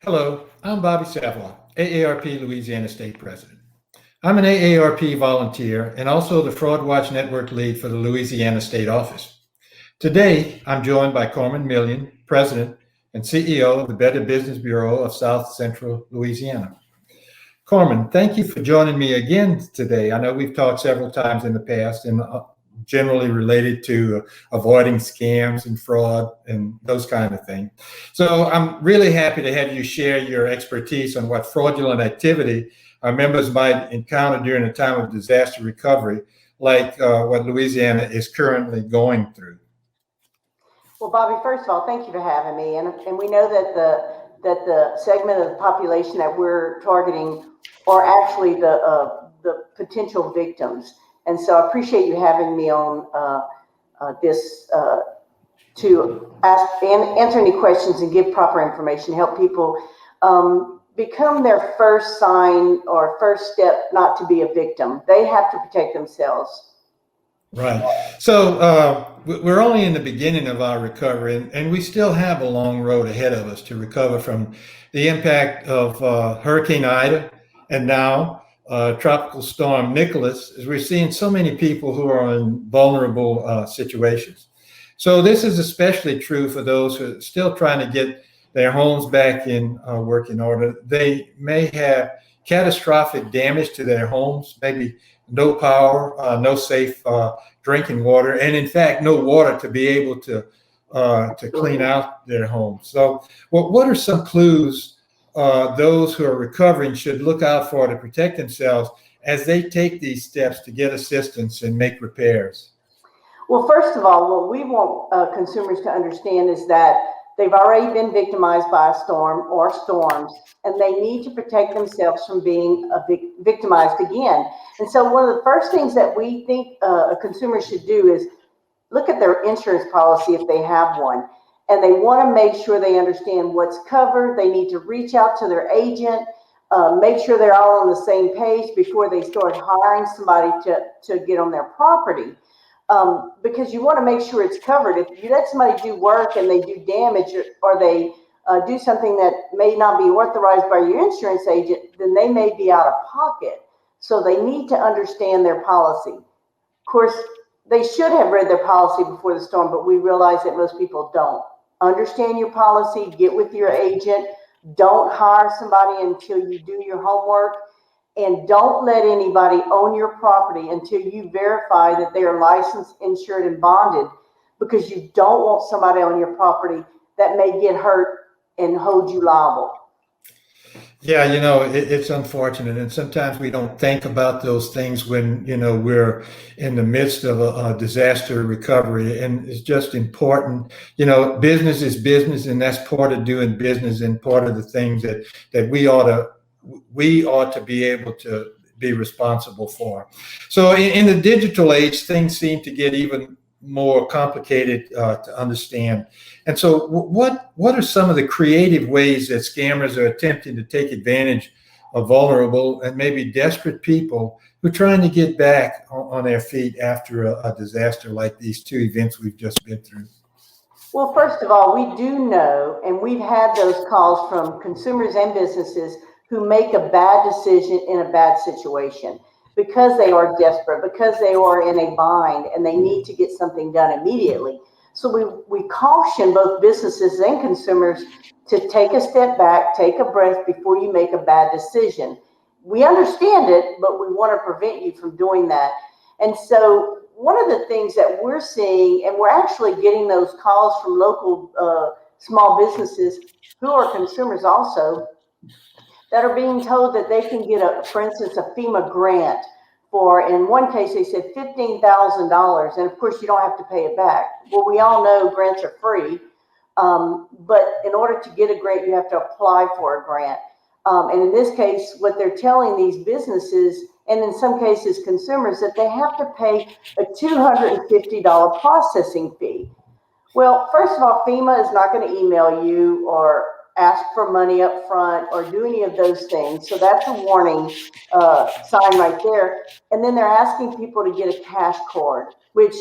Hello, I'm Bobby Savoie, AARP Louisiana State President. I'm an AARP volunteer and also the Fraud Watch Network lead for the Louisiana State Office. Today, I'm joined by Carmen Million, President and CEO of the Better Business Bureau of South Central Louisiana. Carmen, thank you for joining me again today. I know we've talked several times in the past and generally related to avoiding scams and fraud and those kind of things. So I'm really happy to have you share your expertise on what fraudulent activity our members might encounter during a time of disaster recovery, like what Louisiana is currently going through. Well, Bobby, first of all, thank you for having me. And we know that the segment of the population that we're targeting are actually the potential victims. And so I appreciate you having me on this to ask and answer any questions and give proper information, help people become their first sign or first step not to be a victim. They have to protect themselves. Right. So we're only in the beginning of our recovery, and we still have a long road ahead of us to recover from the impact of Hurricane Ida and now Tropical Storm Nicholas, as we're seeing so many people who are in vulnerable situations. So this is especially true for those who are still trying to get their homes back in working order. They may have catastrophic damage to their homes, maybe no power, no safe drinking water, and in fact, no water to be able to clean out their homes. So what are some clues those who are recovering should look out for to protect themselves as they take these steps to get assistance and make repairs? Well, first of all, what we want consumers to understand is that they've already been victimized by a storm or storms, and they need to protect themselves from being victimized again. And so one of the first things that we think a consumer should do is look at their insurance policy if they have one. And they want to make sure they understand what's covered. They need to reach out to their agent, make sure they're all on the same page before they start hiring somebody to get on their property. Because you want to make sure it's covered. If you let somebody do work and they do damage or they do something that may not be authorized by your insurance agent, then they may be out of pocket. So they need to understand their policy. Of course, they should have read their policy before the storm, but we realize that most people don't. Understand your policy, get with your agent, don't hire somebody until you do your homework. And don't let anybody own your property until you verify that they are licensed, insured, and bonded, because you don't want somebody on your property that may get hurt and hold you liable. Yeah, it's unfortunate, and sometimes we don't think about those things when, we're in the midst of a disaster recovery, and it's just important. Business is business, and that's part of doing business and part of the things that we ought to be able to be responsible for. So in the digital age, things seem to get even more complicated to understand. And so what are some of the creative ways that scammers are attempting to take advantage of vulnerable and maybe desperate people who are trying to get back on their feet after a disaster like these two events we've just been through? Well, first of all, we do know, and we've had those calls from consumers and businesses who make a bad decision in a bad situation because they are desperate, because they are in a bind and they need to get something done immediately. So we caution both businesses and consumers to take a step back, take a breath before you make a bad decision. We understand it, but we want to prevent you from doing that. And so one of the things that we're seeing, and we're actually getting those calls from local small businesses who are consumers also, that are being told that they can get for instance, a Fema grant for, in one case, they said $15,000. And of course, you don't have to pay it back. Well, we all know grants are free. But in order to get a grant, you have to apply for a grant. And in this case, what they're telling these businesses, and in some cases consumers, that they have to pay a $250 processing fee. Well, first of all, FEMA is not going to email you or ask for money up front or do any of those things. So that's a warning sign right there. And then they're asking people to get a cash card, which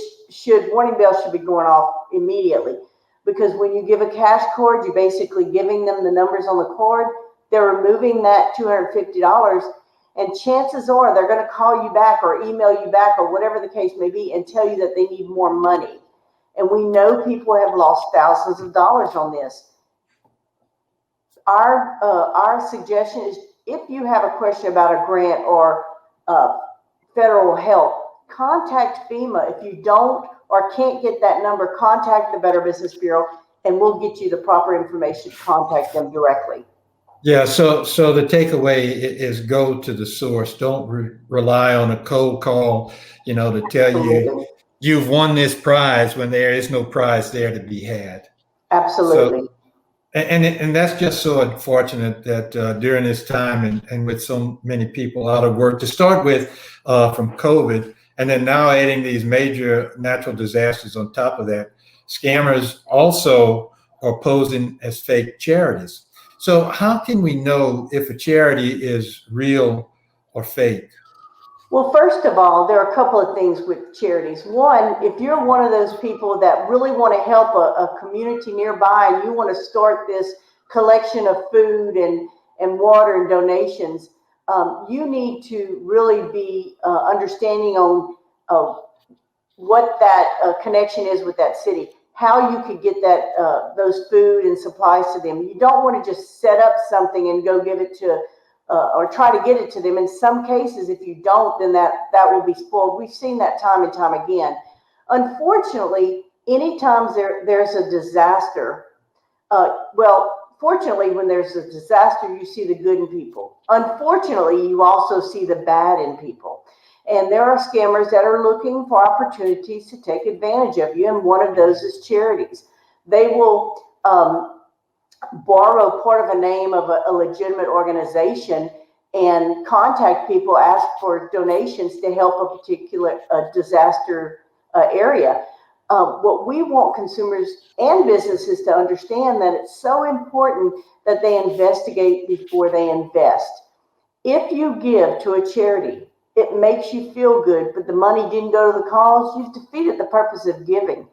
warning bells should be going off immediately. because when you give a cash cord, you're basically giving them the numbers on the cord. They're removing that $250, and chances are they're going to call you back or email you back or whatever the case may be and tell you that they need more money. And we know people have lost thousands of dollars on this. Our suggestion is, if you have a question about a grant or federal help, contact FEMA. If you don't or can't get that number, contact the Better Business Bureau, and we'll get you the proper information to contact them directly. Yeah, so the takeaway is go to the source. Don't rely on a cold call, to tell you you've won this prize when there is no prize there to be had. Absolutely. So, and that's just so unfortunate that during this time and with so many people out of work to start with from COVID, and then now adding these major natural disasters on top of that, scammers also are posing as fake charities. So how can we know if a charity is real or fake? Well, first of all, there are a couple of things with charities. One, if you're one of those people that really want to help a community nearby and you want to start this collection of food and water and donations, you need to really be understanding on what that connection is with that city, how you could get that those food and supplies to them. You don't want to just set up something and go give it to or try to get it to them. In some cases, if you don't, then that will be spoiled. We've seen that time and time again. Unfortunately, anytime there's a disaster, fortunately, when there's a disaster, you see the good in people. Unfortunately, you also see the bad in people. And there are scammers that are looking for opportunities to take advantage of you, and one of those is charities. They will borrow part of a name of a legitimate organization and contact people, ask for donations to help a particular disaster area. What we want consumers and businesses to understand, that it's so important that they investigate before they invest. If you give to a charity, it makes you feel good, but the money didn't go to the cause, you've defeated the purpose of giving.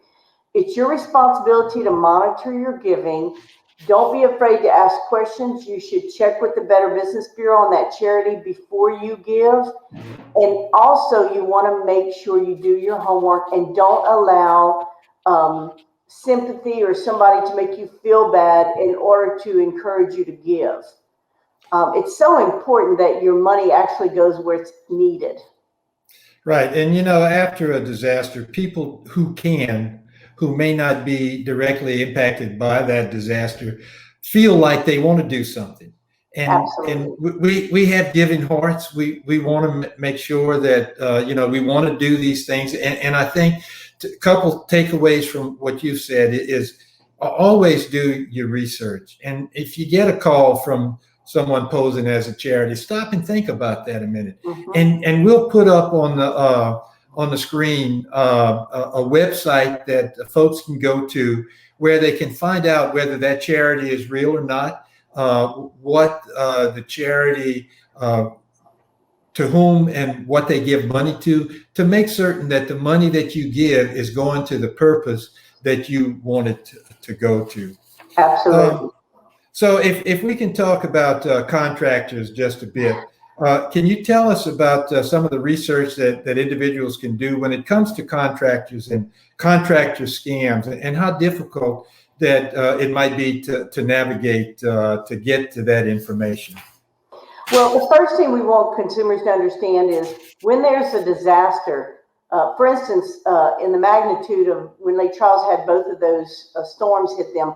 It's your responsibility to monitor your giving. Don't be afraid to ask questions. You should check with the Better Business Bureau on that charity before you give. And also, you want to make sure you do your homework and don't allow sympathy or somebody to make you feel bad in order to encourage you to give. It's so important that your money actually goes where it's needed. Right. And, after a disaster, people who may not be directly impacted by that disaster feel like they want to do something. And we have giving hearts. We want to make sure that, we want to do these things. And I think a couple takeaways from what you've said is always do your research. And if you get a call from someone posing as a charity, stop and think about that a minute. Mm-hmm. And we'll put up on the screen a website that folks can go to where they can find out whether that charity is real or not, what the charity, to whom and what they give money to make certain that the money that you give is going to the purpose that you want it to go to. Absolutely. So if we can talk about contractors just a bit, can you tell us about some of the research that individuals can do when it comes to contractors and contractor scams, and how difficult that it might be to navigate to get to that information? Well, the first thing we want consumers to understand is when there's a disaster, for instance, in the magnitude of when Lake Charles had both of those storms hit them,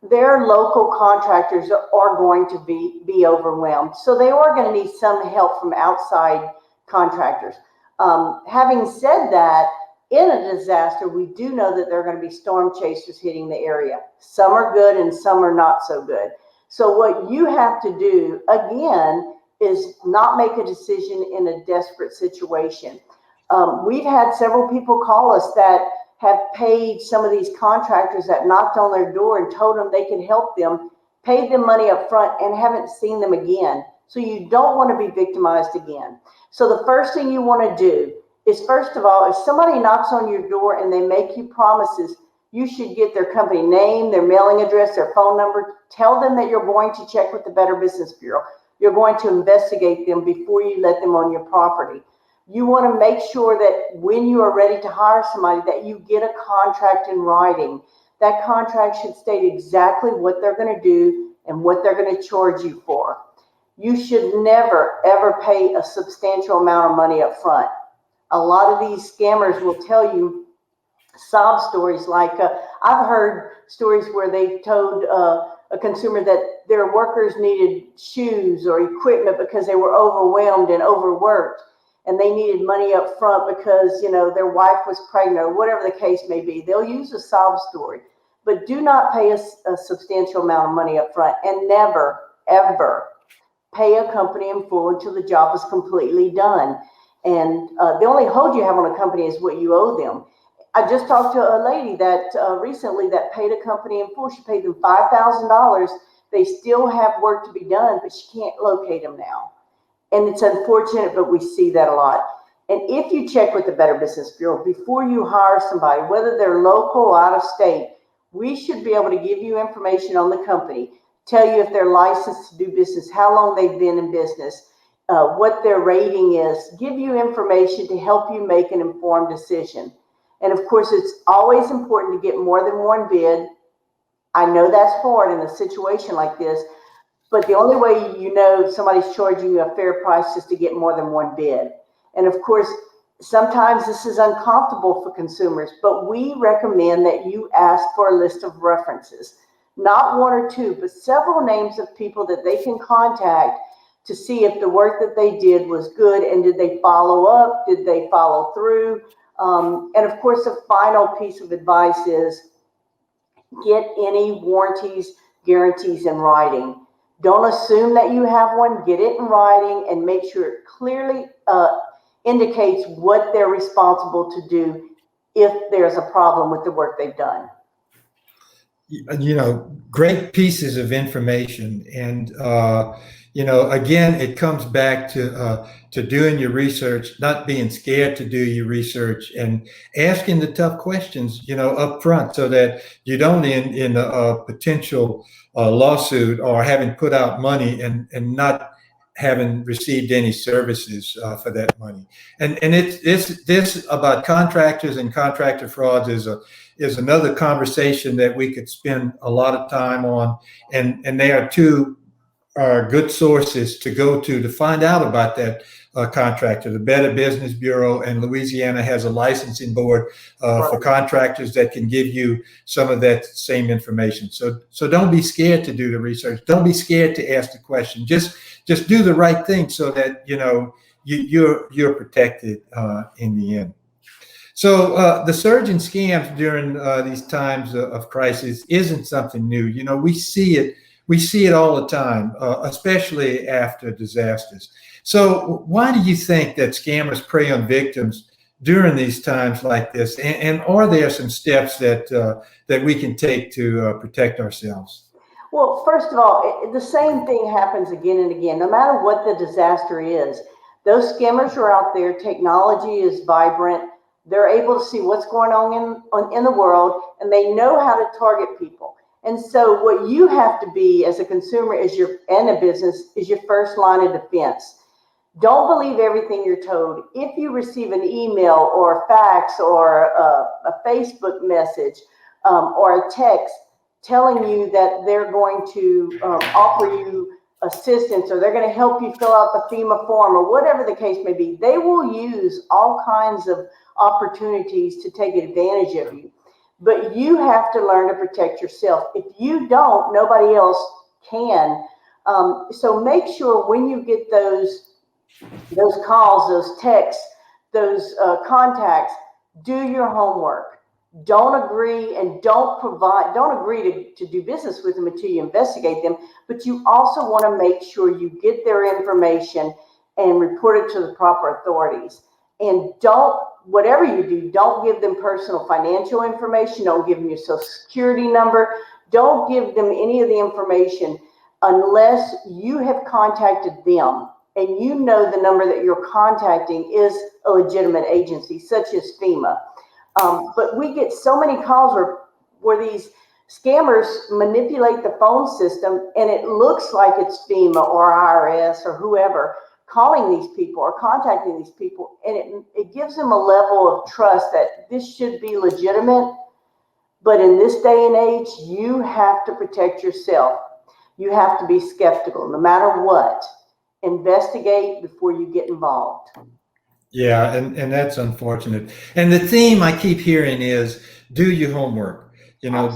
their local contractors are going to be overwhelmed. So they are going to need some help from outside contractors. Having said that, in a disaster, we do know that there are going to be storm chasers hitting the area. Some are good and some are not so good. So what you have to do, again, is not make a decision in a desperate situation. We've had several people call us that have paid some of these contractors that knocked on their door and told them they can help them, paid them money up front, and haven't seen them again. So you don't want to be victimized again. So the first thing you want to do is, first of all, if somebody knocks on your door and they make you promises, you should get their company name, their mailing address, their phone number. Tell them that you're going to check with the Better Business Bureau. You're going to investigate them before you let them on your property. You want to make sure that when you are ready to hire somebody, that you get a contract in writing. That contract should state exactly what they're going to do and what they're going to charge you for. You should never, ever pay a substantial amount of money up front. A lot of these scammers will tell you sob stories like, I've heard stories where they told a consumer that their workers needed shoes or equipment because they were overwhelmed and overworked, and they needed money up front because, you know, their wife was pregnant or whatever the case may be. They'll use a sob story, but do not pay a substantial amount of money up front, and never, ever pay a company in full until the job is completely done. And the only hold you have on a company is what you owe them. I just talked to a lady that recently that paid a company in full. She paid them $5,000. They still have work to be done, but she can't locate them now. And it's unfortunate, but we see that a lot. And if you check with the Better Business Bureau before you hire somebody, whether they're local or out of state, we should be able to give you information on the company, tell you if they're licensed to do business, how long they've been in business, what their rating is, give you information to help you make an informed decision. And of course, it's always important to get more than one bid. I know that's hard in a situation like this, but the only way you know somebody's charging you a fair price is to get more than one bid. And of course, sometimes this is uncomfortable for consumers, but we recommend that you ask for a list of references, not one or two, but several names of people that they can contact to see if the work that they did was good, and did they follow up, did they follow through. And of course, the final piece of advice is get any warranties, guarantees in writing. Don't assume that you have one. Get it in writing and make sure it clearly indicates what they're responsible to do if there's a problem with the work they've done. You know, great pieces of information. And, you know, again, it comes back to doing your research, not being scared to do your research, and asking the tough questions, you know, up front, so that you don't end in a potential lawsuit or having put out money and not having received any services for that money. And this about contractors and contractor frauds is another conversation that we could spend a lot of time on, and they are two good sources to go to find out about that contractor. The Better Business Bureau, and Louisiana has a licensing board for contractors that can give you some of that same information. So don't be scared to do the research. Don't be scared to ask the question. Just do the right thing, so that, you know, you're protected in the end. So the surge in scams during these times of crisis isn't something new. You know, we see it all the time, especially after disasters. So why do you think that scammers prey on victims during these times like this? And are there some steps that we can take to protect ourselves? Well, first of all, the same thing happens again and again. No matter what the disaster is, those scammers are out there. Technology is vibrant. They're able to see what's going on in the world, and they know how to target people. And so what you have to be as a consumer and a business is your first line of defense. Don't believe everything you're told. If you receive an email or a fax or a Facebook message or a text telling you that they're going to offer you assistance, or they're going to help you fill out the FEMA form, or whatever the case may be, they will use all kinds of opportunities to take advantage of you. But you have to learn to protect yourself. If you don't, nobody else can. So make sure when you get those calls, those texts, those contacts, do your homework. Don't agree and don't agree to do business with them until you investigate them. But you also want to make sure you get their information and report it to the proper authorities. And whatever you do, don't give them personal financial information. Don't give them your social security number. Don't give them any of the information unless you have contacted them and you know the number that you're contacting is a legitimate agency, such as FEMA. But we get so many calls where where these scammers manipulate the phone system, and it looks like it's FEMA or IRS or whoever calling these people or contacting these people, and it gives them a level of trust that this should be legitimate. But in this day and age, you have to protect yourself. You have to be skeptical no matter what. Investigate before you get involved. Yeah, and that's unfortunate. And the theme I keep hearing is do your homework. You know,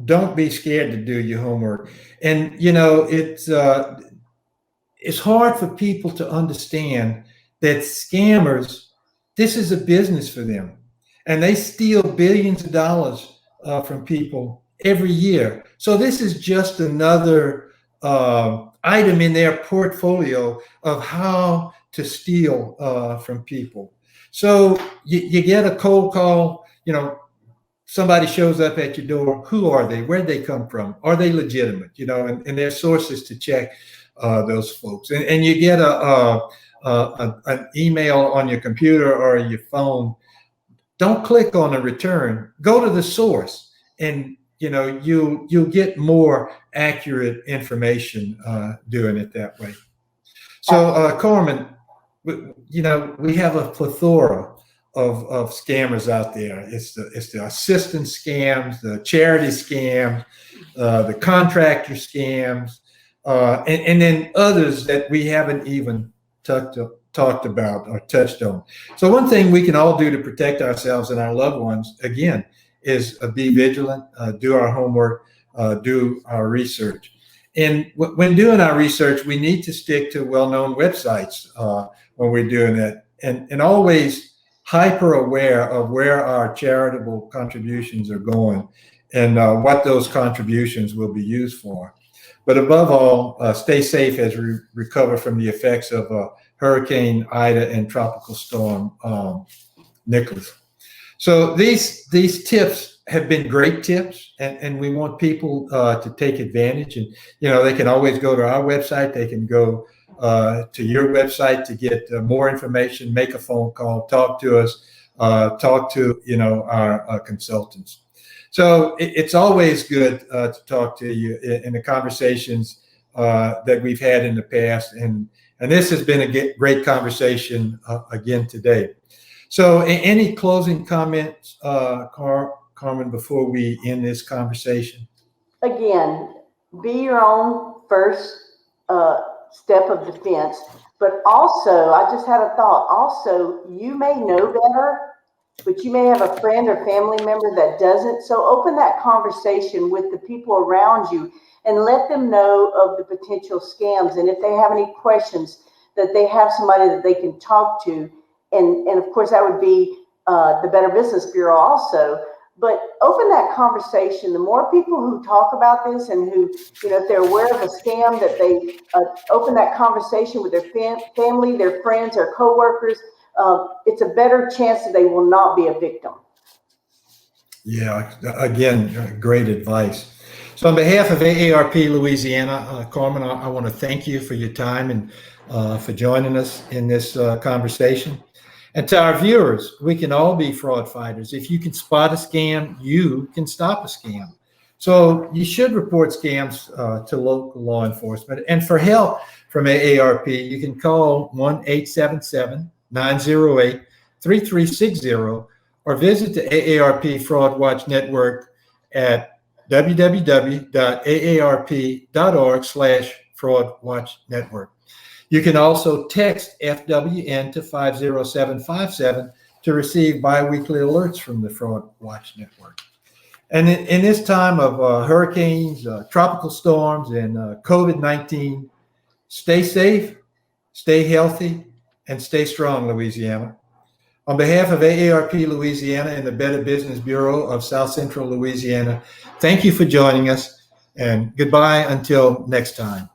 don't be scared to do your homework. And you know, it's hard for people to understand that scammers, this is a business for them, and they steal billions of dollars from people every year. So this is just another item in their portfolio of how to steal from people. So you get a cold call, you know, somebody shows up at your door. Who are they? Where'd they come from? Are they legitimate? You know, and there's sources to check those folks. And you get an email on your computer or your phone. Don't click on a return. Go to the source, and you know you'll get more accurate information doing it that way. So, Carmen, you know, we have a plethora of scammers out there. It's the assistance scams, the charity scams, the contractor scams, and then others that we haven't even talked about or touched on. So one thing we can all do to protect ourselves and our loved ones, again, is be vigilant, do our homework, do our research. And when doing our research, we need to stick to well-known websites when we're doing that, and always hyper aware of where our charitable contributions are going and what those contributions will be used for. But above all, stay safe as we recover from the effects of Hurricane Ida and Tropical Storm Nicholas. So these tips have been great tips, and we want people to take advantage. And you know, they can always go to our website. They can go to your website to get more information, make a phone call, talk to us, talk to our consultants. So it's always good to talk to you in the conversations that we've had in the past, and this has been a great conversation again today. So any closing comments, Carmen, before we end this conversation? Again, be your own first step of defense, but also, I just had a thought, also, you may know better, but you may have a friend or family member that doesn't. So open that conversation with the people around you and let them know of the potential scams. And if they have any questions, that they have somebody that they can talk to. And of course, that would be the Better Business Bureau also. But open that conversation. The more people who talk about this and who, if they're aware of a scam, that they open that conversation with their family, their friends, their coworkers, it's a better chance that they will not be a victim. Yeah, again, great advice. So on behalf of AARP Louisiana, Carmen, I want to thank you for your time and for joining us in this conversation. And to our viewers, we can all be fraud fighters. If you can spot a scam, you can stop a scam. So you should report scams to local law enforcement. And for help from AARP, you can call 1-877-908-3360 or visit the AARP Fraud Watch Network at www.aarp.org/fraudwatchnetwork. You can also text FWN to 50757 to receive biweekly alerts from the Fraud Watch Network. And in this time of hurricanes, tropical storms, and COVID-19, stay safe, stay healthy, and stay strong, Louisiana. On behalf of AARP Louisiana and the Better Business Bureau of South Central Louisiana, thank you for joining us, and goodbye until next time.